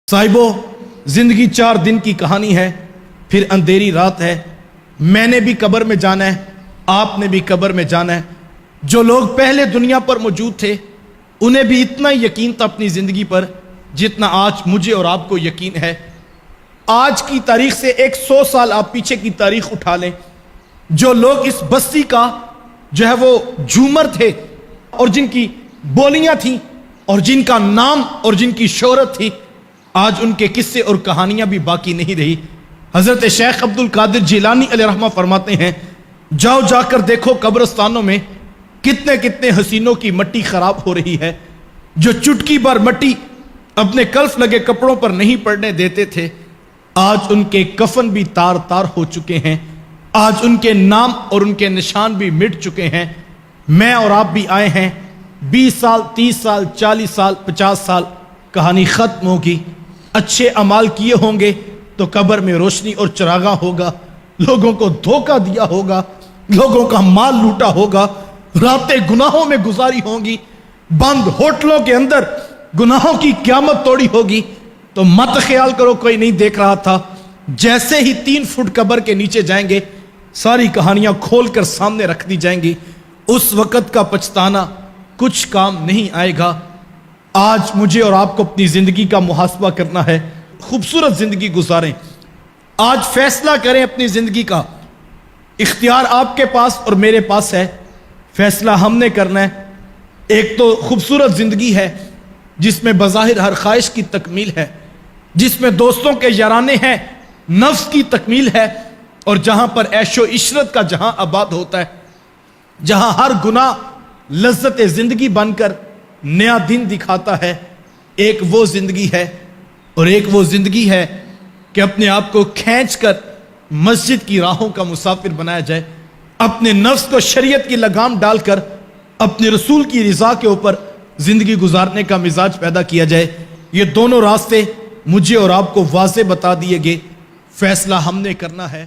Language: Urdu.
صاحبو، زندگی 4 دن کی کہانی ہے، پھر اندھیری رات ہے۔ میں نے بھی قبر میں جانا ہے، آپ نے بھی قبر میں جانا ہے۔ جو لوگ پہلے دنیا پر موجود تھے انہیں بھی اتنا یقین تھا اپنی زندگی پر جتنا آج مجھے اور آپ کو یقین ہے۔ آج کی تاریخ سے 100 سال آپ پیچھے کی تاریخ اٹھا لیں، جو لوگ اس بستی کا جو ہے وہ جھومر تھے اور جن کی بولیاں تھیں اور جن کا نام اور جن کی شہرت تھی، آج ان کے قصے اور کہانیاں بھی باقی نہیں رہی۔ حضرت شیخ عبد القادر جیلانی علیہ رحمہ فرماتے ہیں، جاؤ جا کر دیکھو قبرستانوں میں کتنے کتنے حسینوں کی مٹی خراب ہو رہی ہے۔ جو چٹکی بھر مٹی اپنے کلف لگے کپڑوں پر نہیں پڑنے دیتے تھے، آج ان کے کفن بھی تار تار ہو چکے ہیں، آج ان کے نام اور ان کے نشان بھی مٹ چکے ہیں۔ میں اور آپ بھی آئے ہیں، 20 سال 30 سال 40 سال 50 سال، کہانی ختم ہوگی۔ اچھے اعمال کیے ہوں گے تو قبر میں روشنی اور چراغاں ہوگا، لوگوں کو دھوکہ دیا ہوگا، لوگوں کا مال لوٹا ہوگا، راتیں گناہوں میں گزاری ہوں گی، بند ہوٹلوں کے اندر گناہوں کی قیامت توڑی ہوگی، تو مت خیال کرو کوئی نہیں دیکھ رہا تھا۔ جیسے ہی 3 فٹ قبر کے نیچے جائیں گے، ساری کہانیاں کھول کر سامنے رکھ دی جائیں گی۔ اس وقت کا پچھتانا کچھ کام نہیں آئے گا۔ آج مجھے اور آپ کو اپنی زندگی کا محاسبہ کرنا ہے، خوبصورت زندگی گزاریں۔ آج فیصلہ کریں اپنی زندگی کا، اختیار آپ کے پاس اور میرے پاس ہے، فیصلہ ہم نے کرنا ہے۔ ایک تو خوبصورت زندگی ہے جس میں بظاہر ہر خواہش کی تکمیل ہے، جس میں دوستوں کے یارانے ہیں، نفس کی تکمیل ہے، اور جہاں پر عیش و عشرت کا جہاں آباد ہوتا ہے، جہاں ہر گناہ لذت زندگی بن کر نیا دن دکھاتا ہے۔ ایک وہ زندگی ہے اور ایک وہ زندگی ہے کہ اپنے آپ کو کھینچ کر مسجد کی راہوں کا مسافر بنایا جائے، اپنے نفس کو شریعت کی لگام ڈال کر اپنے رسول کی رضا کے اوپر زندگی گزارنے کا مزاج پیدا کیا جائے۔ یہ دونوں راستے مجھے اور آپ کو واضح بتا دیے گئے، فیصلہ ہم نے کرنا ہے۔